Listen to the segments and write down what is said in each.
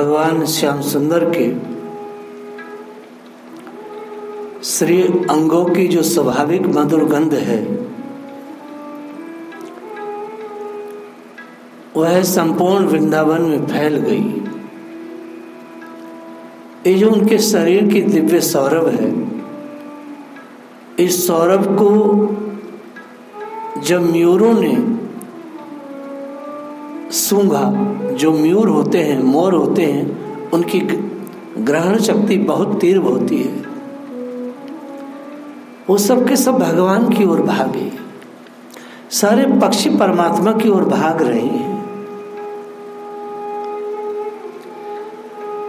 भगवान श्याम सुंदर के श्री अंगों की जो स्वाभाविक मधुर गंध है वह संपूर्ण वृंदावन में फैल गई। ये जो उनके शरीर की दिव्य सौरभ है, इस सौरभ को जब मयूरों ने सूंघा, जो मयूर होते हैं, मोर होते हैं, उनकी ग्रहण शक्ति बहुत तीव्र होती है। वो सब के सब भगवान की ओर भागे, सारे पक्षी परमात्मा की ओर भाग रहे हैं,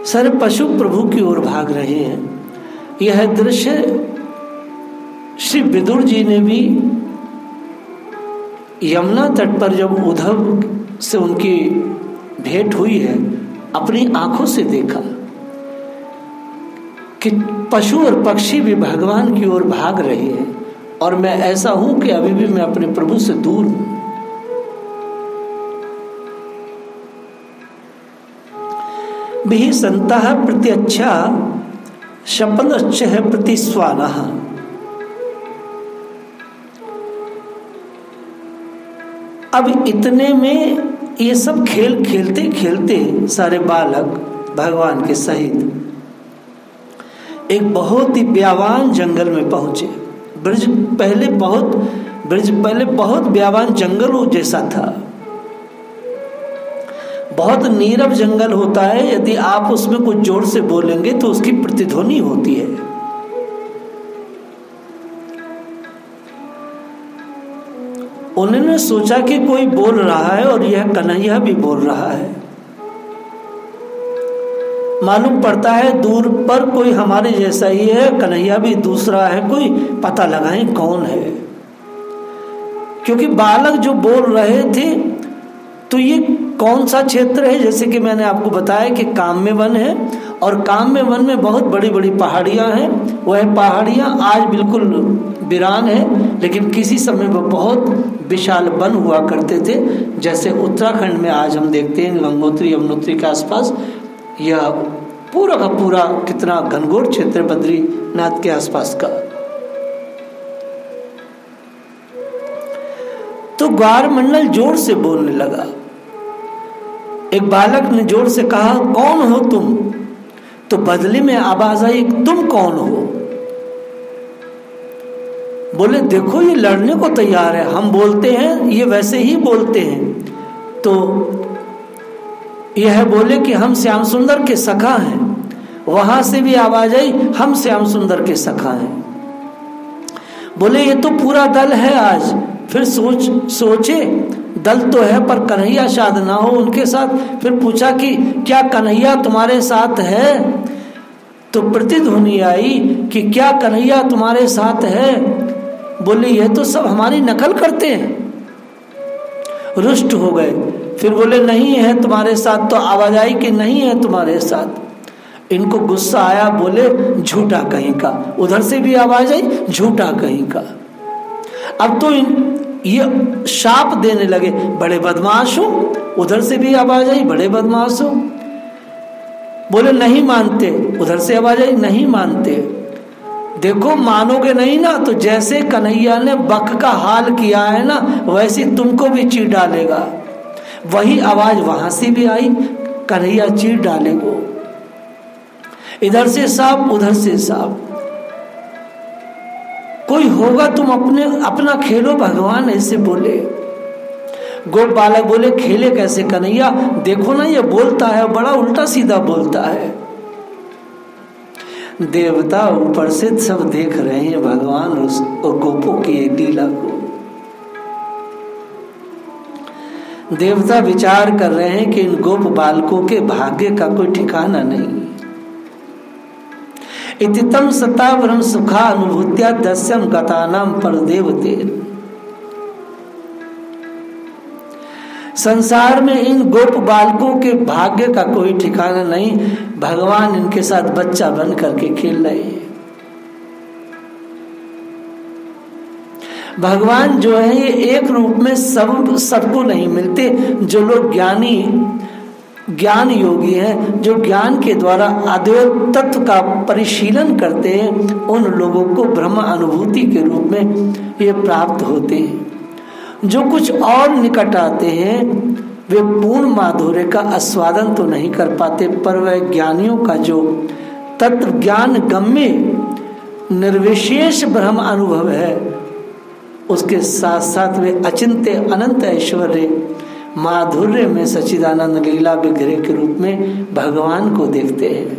सारे पशु प्रभु की ओर भाग रहे हैं। यह दृश्य श्री विदुर जी ने भी यमुना तट पर जब उद्धव से उनकी भेंट हुई है, अपनी आंखों से देखा कि पशु और पक्षी भी भगवान की ओर भाग रहे हैं और मैं ऐसा हूं कि अभी भी मैं अपने प्रभु से दूर हूं। भी संतः प्रत्यक्षा शपनश्च है प्रतिस्वानः। अब इतने में ये सब खेल खेलते खेलते सारे बालक भगवान के सहित एक बहुत ही व्यावान जंगल में पहुंचे। ब्रज पहले बहुत व्यावान जंगल जैसा था, बहुत नीरव जंगल होता है। यदि आप उसमें कुछ जोर से बोलेंगे तो उसकी प्रतिध्वनि होती है। उन्होंने सोचा कि कोई बोल रहा है और यह कन्हैया भी बोल रहा है। मालूम पड़ता है दूर पर कोई हमारे जैसा ही है, कन्हैया भी दूसरा है, कोई पता लगाएं कौन है। क्योंकि बालक जो बोल रहे थे तो ये कौन सा क्षेत्र है, जैसे कि मैंने आपको बताया कि काम्य वन है और काम्य वन में बहुत बड़ी बड़ी पहाड़ियां हैं। वह पहाड़ियां आज बिल्कुल वीरान है, लेकिन किसी समय वह बहुत विशाल वन हुआ करते थे। जैसे उत्तराखंड में आज हम देखते हैं गंगोत्री यमुनोत्री के आसपास, यह पूरा का पूरा कितना घनघोर क्षेत्र बद्रीनाथ के आसपास का। तो ग्वार मंडल जोर से बोलने लगा। एक बालक ने जोर से कहा, कौन हो तुम? तो बदले में आवाज आई, तुम कौन हो? बोले, देखो ये लड़ने को तैयार है, हम बोलते हैं ये वैसे ही बोलते हैं। तो यह बोले कि हम श्याम सुंदर के सखा हैं। वहां से भी आवाज आई, हम श्याम सुंदर के सखा हैं। बोले, ये तो पूरा दल है आज। फिर सोचे दल तो है पर कन्हैया शायद ना हो उनके साथ। फिर पूछा कि क्या कन्हैया तुम्हारे साथ है? तो प्रतिध्वनि आई कि क्या कन्हैया तुम्हारे साथ है? बोले, ये तो सब हमारी नकल करते हैं। रुष्ट हो गए। फिर बोले, नहीं है तुम्हारे साथ। तो आवाज आई कि नहीं है तुम्हारे साथ। इनको गुस्सा आया, बोले झूठा कहीं का। उधर से भी आवाज आई, झूठा कहीं का। अब तो ये शाप देने लगे, बड़े बदमाश हो। उधर से भी आवाज आई, बड़े बदमाश हो। बोले नहीं मानते। उधर से आवाज आई, नहीं मानते। देखो मानोगे नहीं ना तो जैसे कन्हैया ने बक का हाल किया है ना, वैसे तुमको भी चीर डालेगा। वही आवाज वहां से भी आई, कन्हैया चीर डालेगो। इधर से सांप, उधर से सांप। कोई होगा तुम अपना खेलो, भगवान ऐसे बोले। गोप बालक बोले, खेले कैसे कन्हैया? देखो ना ये बोलता है, बड़ा उल्टा सीधा बोलता है। देवता ऊपर से सब देख रहे हैं भगवान और गोपों की लीला को। देवता विचार कर रहे हैं कि इन गोप बालकों के भाग्य का कोई ठिकाना नहीं। इतितम सतावरम सुखा अनुभूत्या दस्यम गतानाम पर देवते। संसार में इन गोप बालकों के भाग्य का कोई ठिकाना नहीं। भगवान इनके साथ बच्चा बन करके खेल रहे हैं। भगवान जो है ये एक रूप में सबको नहीं मिलते। जो लोग ज्ञानी ज्ञान योगी हैं, जो ज्ञान के द्वारा अद्वैत तत्व का परिशीलन करते हैं, उन लोगों को ब्रह्म अनुभूति के रूप में ये प्राप्त होते हैं। जो कुछ और निकट आते हैं वे पूर्ण माधुर्य का आस्वादन तो नहीं कर पाते, पर वह ज्ञानियों का जो तत्व ज्ञान गम्य निर्विशेष ब्रह्म अनुभव है, उसके साथ साथ वे अचिंत्य अनंत ऐश्वर्य माधुर्य में सच्चिदानंद लीला विग्रह के रूप में भगवान को देखते हैं।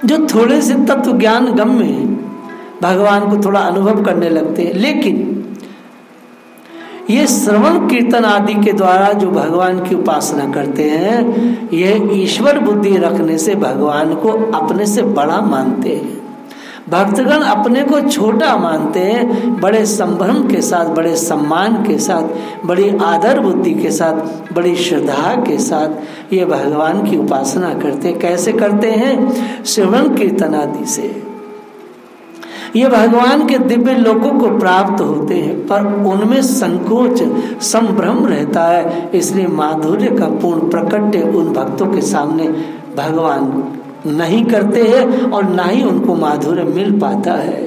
जो थोड़े से तत्व ज्ञान गम्य है, भगवान को थोड़ा अनुभव करने लगते हैं, लेकिन ये श्रवण कीर्तन आदि के द्वारा जो भगवान की उपासना करते हैं, यह ईश्वर बुद्धि रखने से भगवान को अपने से बड़ा मानते हैं। भक्तगण अपने को छोटा मानते हैं, बड़े संभ्रम के साथ, बड़े सम्मान के साथ, बड़ी आदर बुद्धि के साथ, बड़ी श्रद्धा के साथ ये भगवान की उपासना करते हैं। कैसे करते हैं? श्रवण कीर्तन आदि से ये भगवान के दिव्य लोकों को प्राप्त होते हैं, पर उनमें संकोच संभ्रम रहता है, इसलिए माधुर्य का पूर्ण प्रकट्य उन भक्तों के सामने भगवान नहीं करते हैं और ना ही उनको माधुर्य मिल पाता है।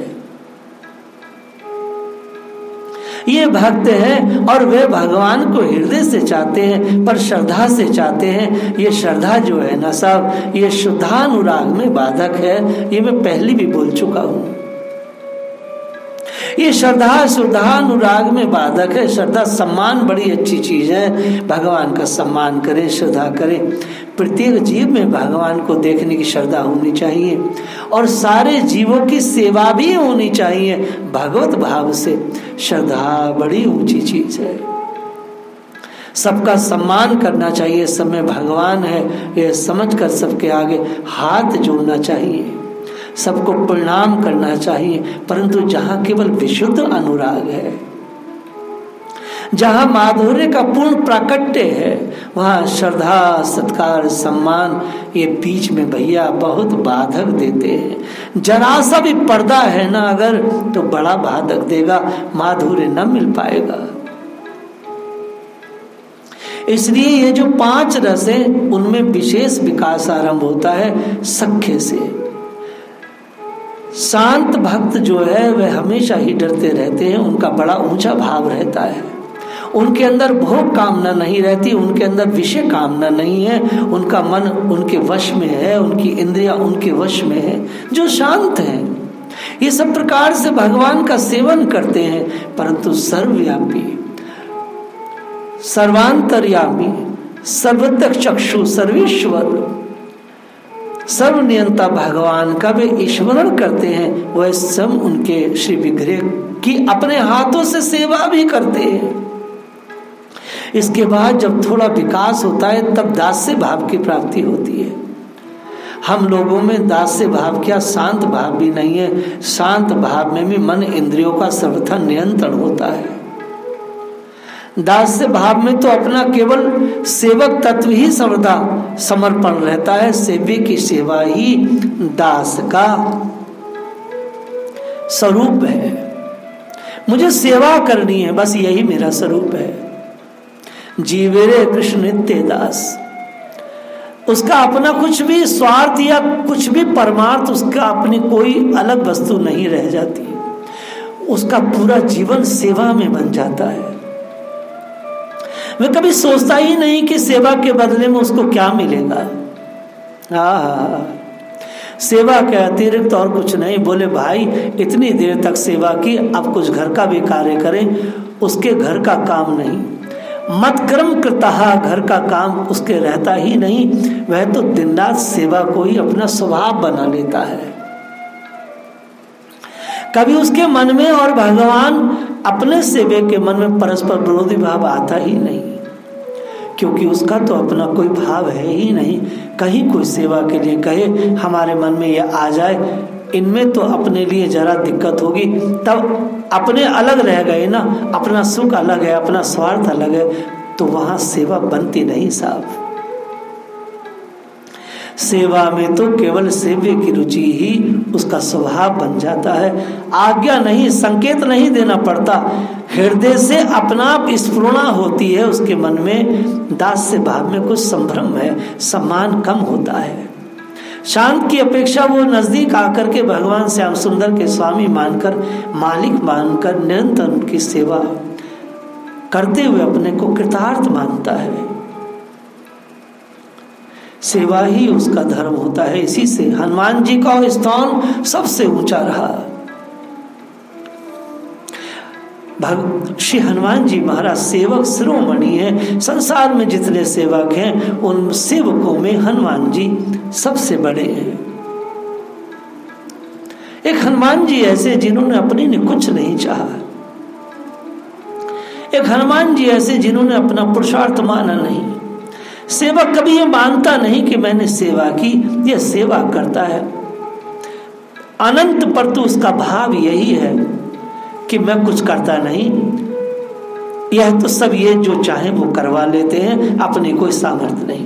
ये भक्त हैं और वे भगवान को हृदय से चाहते हैं, पर श्रद्धा से चाहते हैं। ये श्रद्धा जो है ना साहब, ये शुद्धानुराग में बाधक है। ये मैं पहले भी बोल चुका हूं। ये श्रद्धा शुद्धानुराग में बाधक है। श्रद्धा सम्मान बड़ी अच्छी चीज है, भगवान का सम्मान करें, श्रद्धा करें। प्रत्येक जीव में भगवान को देखने की श्रद्धा होनी चाहिए और सारे जीवों की सेवा भी होनी चाहिए भगवत भाव से। श्रद्धा बड़ी ऊंची चीज है। सबका सम्मान करना चाहिए, सब में भगवान है यह समझकर सबके आगे हाथ जोड़ना चाहिए, सबको प्रणाम करना चाहिए। परंतु जहां केवल विशुद्ध अनुराग है, जहां माधुर्य का पूर्ण प्राकट्य है, वहां श्रद्धा सत्कार सम्मान ये बीच में भैया बहुत बाधक देते हैं। जरा सा भी पर्दा है ना अगर, तो बड़ा बाधक देगा, माधुर्य न मिल पाएगा। इसलिए ये जो 5 रस है उनमें विशेष विकास आरंभ होता है सख्य से। शांत भक्त जो है वह हमेशा ही डरते रहते हैं, उनका बड़ा ऊंचा भाव रहता है, उनके अंदर भोग कामना नहीं रहती, उनके अंदर विषय कामना नहीं है, उनका मन उनके वश में है, उनकी इंद्रियां उनके वश में है। जो शांत हैं ये सब प्रकार से भगवान का सेवन करते हैं, परंतु सर्वव्यापी सर्वांतर्यामी सर्वतः चक्षु सर्वेश्वर सर्वनियंता भगवान का वे स्मरण करते हैं। वह स्वयं उनके श्री विग्रह की अपने हाथों से सेवा भी करते हैं। इसके बाद जब थोड़ा विकास होता है तब दास्य भाव की प्राप्ति होती है। हम लोगों में दास्य भाव क्या, शांत भाव भी नहीं है। शांत भाव में भी मन इंद्रियों का सर्वथा नियंत्रण होता है। दास्य भाव में तो अपना केवल सेवक तत्व ही सर्वदा समर्पण रहता है। सेव्य की सेवा ही दास का स्वरूप है। मुझे सेवा करनी है, बस यही मेरा स्वरूप है। जीवेरे कृष्ण नित्य दास। उसका अपना कुछ भी स्वार्थ या कुछ भी परमार्थ, उसका अपनी कोई अलग वस्तु नहीं रह जाती। उसका पूरा जीवन सेवा में बन जाता है। वह कभी सोचता ही नहीं कि सेवा के बदले में उसको क्या मिलेगा। सेवा के अतिरिक्त और कुछ नहीं। बोले भाई इतनी देर तक सेवा की, अब कुछ घर का भी कार्य करें। उसके घर का काम नहीं, मत कर्म कृतः, घर का काम उसके रहता ही नहीं। वह तो दिन रात सेवा को ही अपना स्वभाव बना लेता है। कभी उसके मन में और भगवान अपने सेवक के मन में परस्पर विरोधी भाव आता ही नहीं, क्योंकि उसका तो अपना कोई भाव है ही नहीं। कहीं कोई सेवा के लिए कहे हमारे मन में यह आ जाए, इनमें तो अपने लिए जरा दिक्कत होगी, तब अपने अलग रह गए ना, अपना सुख अलग है, अपना स्वार्थ अलग है, तो वहां सेवा बनती नहीं साहब। सेवा में तो केवल सेव्य की रुचि ही उसका स्वभाव बन जाता है। आज्ञा नहीं, संकेत नहीं देना पड़ता। हृदय से अपना आप स्फुरणा होती है उसके मन में, दास्य भाव में कुछ संभ्रम है, सम्मान कम होता है। शांत की अपेक्षा वो नजदीक आकर के भगवान श्याम सुंदर के स्वामी मानकर, मालिक मानकर निरंतर उनकी सेवा करते हुए अपने को कृतार्थ मानता है। सेवा ही उसका धर्म होता है। इसी से हनुमान जी का स्थान सबसे ऊंचा रहा। श्री हनुमान जी महाराज सेवक शिरोमणि है। संसार में जितने सेवक हैं उन सेवकों में हनुमान जी सबसे बड़े हैं। एक हनुमान जी ऐसे जिन्होंने अपने ने कुछ नहीं चाहा। एक हनुमान जी ऐसे जिन्होंने अपना पुरुषार्थ माना नहीं। सेवक कभी ये मानता नहीं कि मैंने सेवा की, यह सेवा करता है अनंत, पर तो उसका भाव यही है कि मैं कुछ करता नहीं, यह तो सब ये जो चाहे वो करवा लेते हैं, अपने कोई सामर्थ्य नहीं,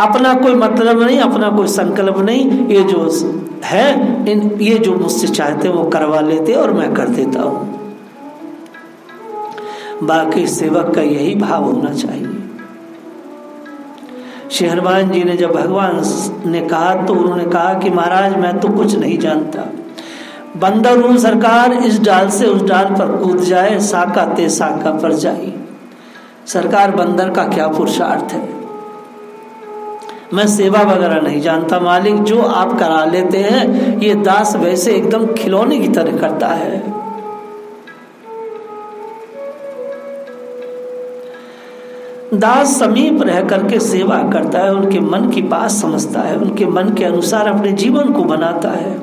अपना कोई मतलब नहीं, अपना कोई संकल्प नहीं, ये जो है ये जो मुझसे चाहते वो करवा लेते और मैं कर देता हूं। बाकी सेवक का यही भाव होना चाहिए। श्री हनुमान जी ने जब भगवान ने कहा तो उन्होंने कहा कि महाराज मैं तो कुछ नहीं जानता, बंदर हूं सरकार, इस डाल से उस डाल पर कूद जाए, साका ते साका पर जाए। सरकार बंदर का क्या पुरुषार्थ है, मैं सेवा वगैरह नहीं जानता मालिक, जो आप करा लेते हैं ये दास वैसे एकदम खिलौने की तरह करता है। दास समीप रह करके सेवा करता है, उनके मन की बात समझता है, उनके मन के अनुसार अपने जीवन को बनाता है।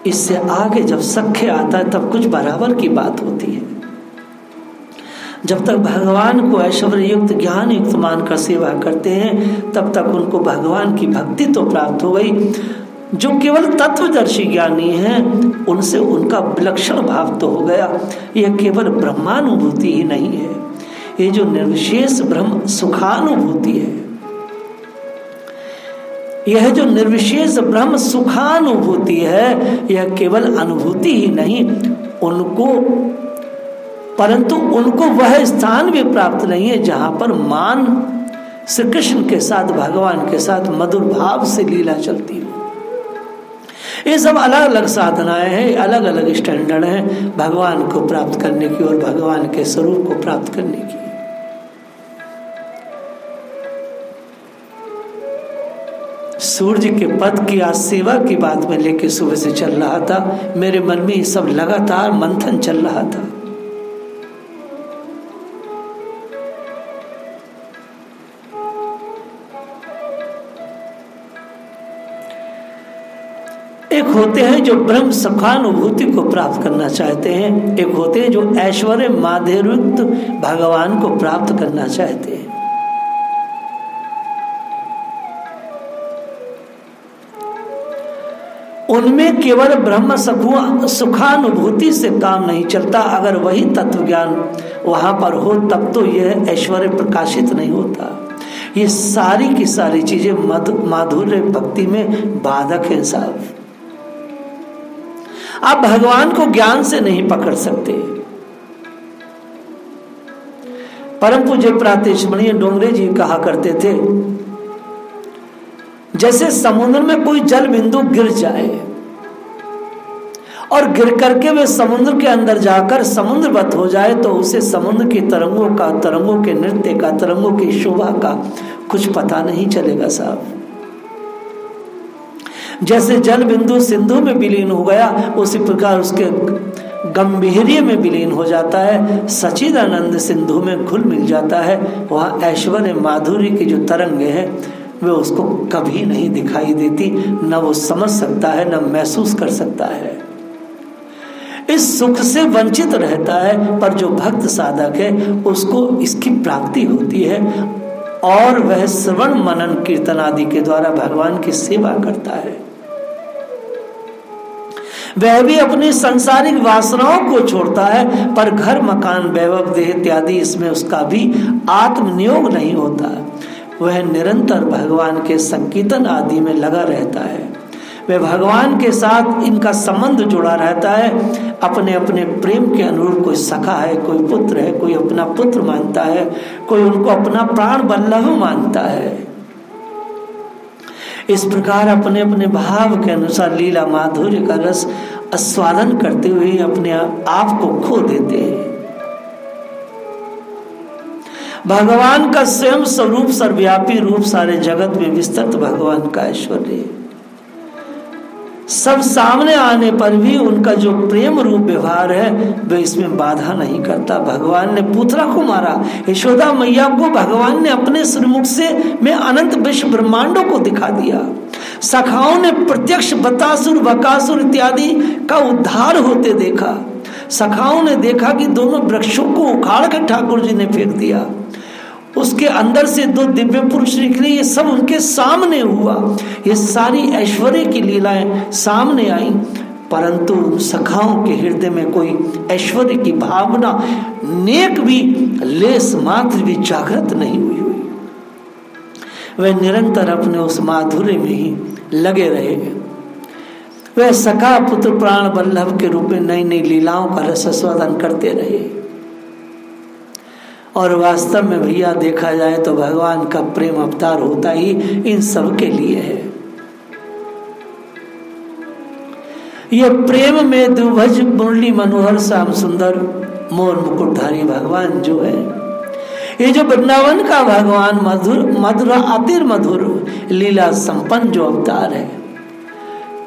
इससे आगे जब सख्य आता है तब कुछ बराबर की बात होती है। जब तक भगवान को ऐश्वर्य युक्त ज्ञान युक्त मानकर सेवा करते हैं तब तक उनको भगवान की भक्ति तो प्राप्त हो गई। जो केवल तत्वदर्शी ज्ञानी हैं उनसे उनका विलक्षण भाव तो हो गया। यह केवल ब्रह्मानुभूति ही नहीं है, ये जो निर्विशेष ब्रह्म सुखानुभूति है, यह जो निर्विशेष ब्रह्म सुखानुभूति है, यह केवल अनुभूति ही नहीं उनको, परंतु उनको वह स्थान भी प्राप्त नहीं है जहां पर मान श्री कृष्ण के साथ, भगवान के साथ मधुर भाव से लीला चलती हो। ये सब अलग अलग साधनाएं हैं, अलग अलग स्टैंडर्ड हैं भगवान को प्राप्त करने की और भगवान के स्वरूप को प्राप्त करने की। सूर्य के पद की आज सेवा की बात में लेके सुबह से चल रहा था, मेरे मन में सब लगातार मंथन चल रहा था। एक होते हैं जो ब्रह्म सुखानुभूति को प्राप्त करना चाहते हैं, एक होते हैं जो ऐश्वर्य माधुर्युक्त भगवान को प्राप्त करना चाहते हैं। उनमें केवल ब्रह्म सुखानुभूति से काम नहीं चलता। अगर वही तत्व ज्ञान वहां पर हो तब तो यह ऐश्वर्य प्रकाशित नहीं होता। ये सारी की सारी चीजें माधुर्य भक्ति में बाधक हैं साहब। आप भगवान को ज्ञान से नहीं पकड़ सकते। परम पूज्य प्रातःस्मरणीय डोंगरे जी कहा करते थे, जैसे समुद्र में कोई जल बिंदु गिर जाए और गिर करके वे समुद्र के अंदर जाकर समुद्रवत हो जाए तो उसे समुद्र की तरंगों का, तरंगों के नृत्य का, तरंगों की शोभा का कुछ पता नहीं चलेगा साहब। जैसे जल बिंदु सिंधु में विलीन हो गया उसी प्रकार उसके गंभीर्य में विलीन हो जाता है, सच्चिदानंद सिंधु में घुल मिल जाता है। वहाँ ऐश्वर्य माधुर्य की जो तरंगे हैं वे उसको कभी नहीं दिखाई देती, न वो समझ सकता है न महसूस कर सकता है। इस सुख से वंचित रहता है, पर जो भक्त साधक है उसको इसकी प्राप्ति होती है और वह श्रवण मनन कीर्तन आदि के द्वारा भगवान की सेवा करता है। वह भी अपनी सांसारिक वासनाओं को छोड़ता है, पर घर मकान वैभव देह इत्यादि इसमें उसका भी आत्मनियोग नहीं होता। वह निरंतर भगवान के संकीर्तन आदि में लगा रहता है। वे भगवान के साथ इनका संबंध जुड़ा रहता है। अपने अपने प्रेम के अनुरूप कोई सखा है, कोई पुत्र है, कोई अपना पुत्र मानता है, कोई उनको अपना प्राण वल्लभ मानता है। इस प्रकार अपने अपने भाव के अनुसार लीला माधुर्य का रस आस्वादन करते हुए अपने आप को खो देते हैं। भगवान का स्वयं स्वरूप सर्वव्यापी रूप सारे जगत में विस्तृत भगवान का ऐश्वर्य है। सब सामने आने पर भी उनका जो प्रेम रूप व्यवहार है वह इसमें बाधा नहीं करता। भगवान ने पुत्रा को मारा, यशोदा मैया को भगवान ने अपने श्रीमुख से में अनंत विश्व ब्रह्मांडों को दिखा दिया। सखाओं ने प्रत्यक्ष बतासुर बकासुर इत्यादि का उद्धार होते देखा। सखाओं ने देखा कि दोनों वृक्षों को उखाड़ कर ठाकुर जी ने फेंक दिया, उसके अंदर से दो दिव्य पुरुष निकले, ये सब उनके सामने हुआ। ये सारी ऐश्वर्य की लीलाएं सामने आई, परंतु सखाओं के हृदय में कोई ऐश्वर्य की भावना नेक भी लेस मात्र भी जागृत नहीं हुई। वे निरंतर अपने उस माधुर्य में ही लगे रहे। वे सखा पुत्र प्राण वल्लभ के रूप में नई नई लीलाओं का रस आस्वादन करते रहे। और वास्तव में भैया देखा जाए तो भगवान का प्रेम अवतार होता ही इन सब के लिए है। ये प्रेम में द्विभुज मुरली मनोहर श्याम सुंदर मोर मुकुटधारी भगवान जो है, ये जो वृंदावन का भगवान मधुर अतिर मधुर लीला संपन्न जो अवतार है,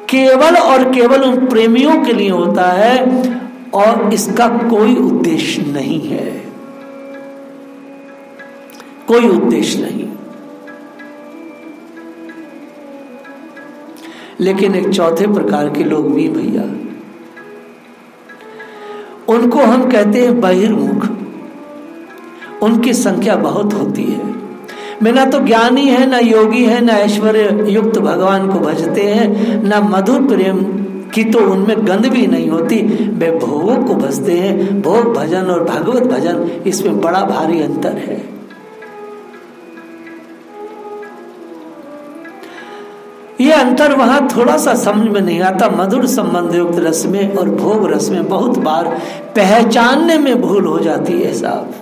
केवल और केवल उन प्रेमियों के लिए होता है और इसका कोई उद्देश्य नहीं है, कोई उद्देश्य नहीं। लेकिन एक चौथे प्रकार के लोग भी भैया, उनको हम कहते हैं बहिर्मुख। उनकी संख्या बहुत होती है। वे ना तो ज्ञानी है, ना योगी है, ना ऐश्वर्य युक्त भगवान को भजते हैं, ना मधुर प्रेम की तो उनमें गंध भी नहीं होती। वे भोगों को भजते हैं। भोग भजन और भगवत भजन, इसमें बड़ा भारी अंतर है। ये अंतर वहां थोड़ा सा समझ में नहीं आता। मधुर संबंध युक्त रस में और भोग रस में बहुत बार पहचानने में भूल हो जाती है साहब।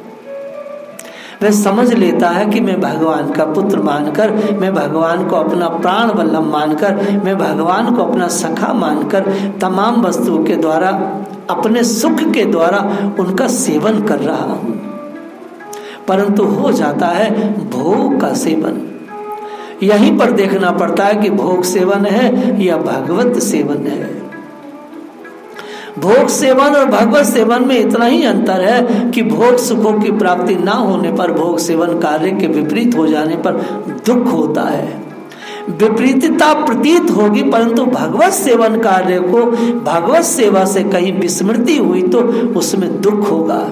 वह समझ लेता है कि मैं भगवान का पुत्र मानकर, मैं भगवान को अपना प्राण वल्लभ मानकर, मैं भगवान को अपना सखा मानकर तमाम वस्तुओं के द्वारा, अपने सुख के द्वारा उनका सेवन कर रहा हूं, परंतु हो जाता है भोग का सेवन। यहीं पर देखना पड़ता है कि भोग सेवन है या भगवत सेवन है। भोग सेवन और भगवत सेवन में इतना ही अंतर है कि भोग सुखों की प्राप्ति ना होने पर, भोग सेवन कार्य के विपरीत हो जाने पर दुख होता है, विपरीतता प्रतीत होगी, परंतु भगवत सेवन कार्य को भगवत सेवा से कहीं विस्मृति हुई तो उसमें दुख होगा।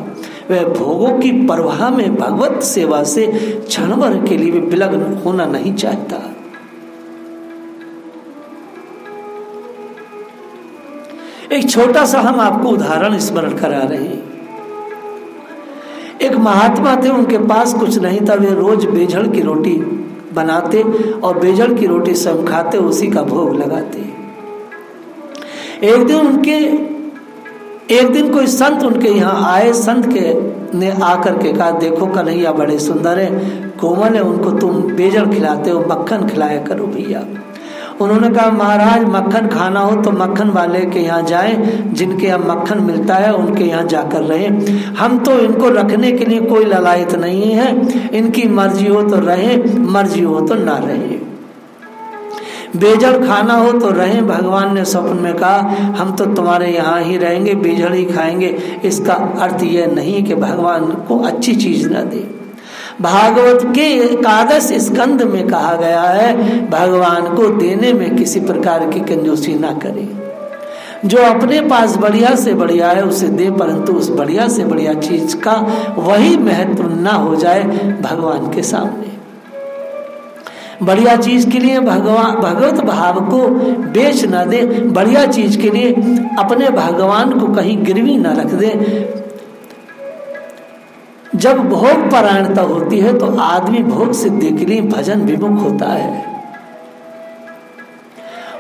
वह भोगों की परवाह में भगवत सेवा से क्षण भर के लिए भी विलग्न होना नहीं चाहता। एक छोटा सा हम आपको उदाहरण स्मरण करा रहे हैं। एक महात्मा थे, उनके पास कुछ नहीं था। वे रोज बेजड़ की रोटी बनाते और बेजड़ की रोटी स्वयं खाते, उसी का भोग लगाते। एक दिन कोई संत उनके यहाँ आए। संत के ने आकर के कहा, देखो कन्हैया बड़े सुंदर है, कोमल है, उनको तुम बेजड़ खिलाते हो, मक्खन खिलाया करो भैया। उन्होंने कहा, महाराज मक्खन खाना हो तो मक्खन वाले के यहाँ जाएं, जिनके यहाँ मक्खन मिलता है उनके यहाँ जाकर रहें। हम तो इनको रखने के लिए कोई ललायत नहीं है, इनकी मर्जी हो तो रहें, मर्जी हो तो ना रहें। बेजड़ खाना हो तो रहें। भगवान ने स्वप्न में कहा, हम तो तुम्हारे यहाँ ही रहेंगे, बेजड़ ही खाएंगे। इसका अर्थ यह नहीं कि भगवान को अच्छी चीज न दे। भागवत के एकादश स्कंद में कहा गया है, भगवान को देने में किसी प्रकार की कंजूसी ना करे। जो अपने पास बढ़िया से बढ़िया है उसे दे, परंतु उस बढ़िया से बढ़िया चीज का वही महत्व ना हो जाए भगवान के सामने। बढ़िया चीज के लिए भगवत भाव को बेच ना दे, बढ़िया चीज के लिए अपने भगवान को कहीं गिरवी ना रख दे। जब भोग परायणता होती है तो आदमी भोग सिद्धि के लिए भजन विमुख होता है।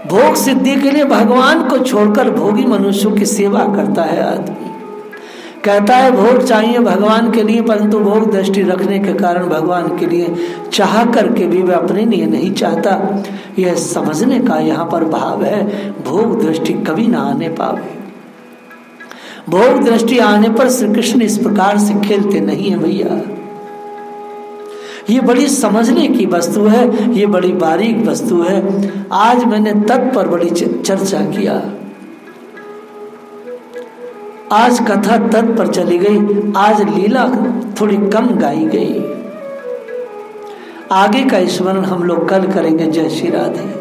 भोग सिद्धि के लिए भगवान को छोड़कर भोगी मनुष्यों की सेवा करता है आदमी। कहता है भोग चाहिए भगवान के लिए, परंतु भोग दृष्टि रखने के कारण भगवान के लिए चाह करके भी वह अपने लिए नहीं चाहता। यह समझने का यहाँ पर भाव है। भोग दृष्टि कभी ना आने पावे। भोग दृष्टि आने पर श्री कृष्ण इस प्रकार से खेलते नहीं है भैया। ये बड़ी समझने की वस्तु है, ये बड़ी बारीक वस्तु है। आज मैंने तत् पर बड़ी चर्चा किया, आज कथा तत् पर चली गई, आज लीला थोड़ी कम गाई गई। आगे का स्मरण हम लोग कल करेंगे। जय श्री राधे।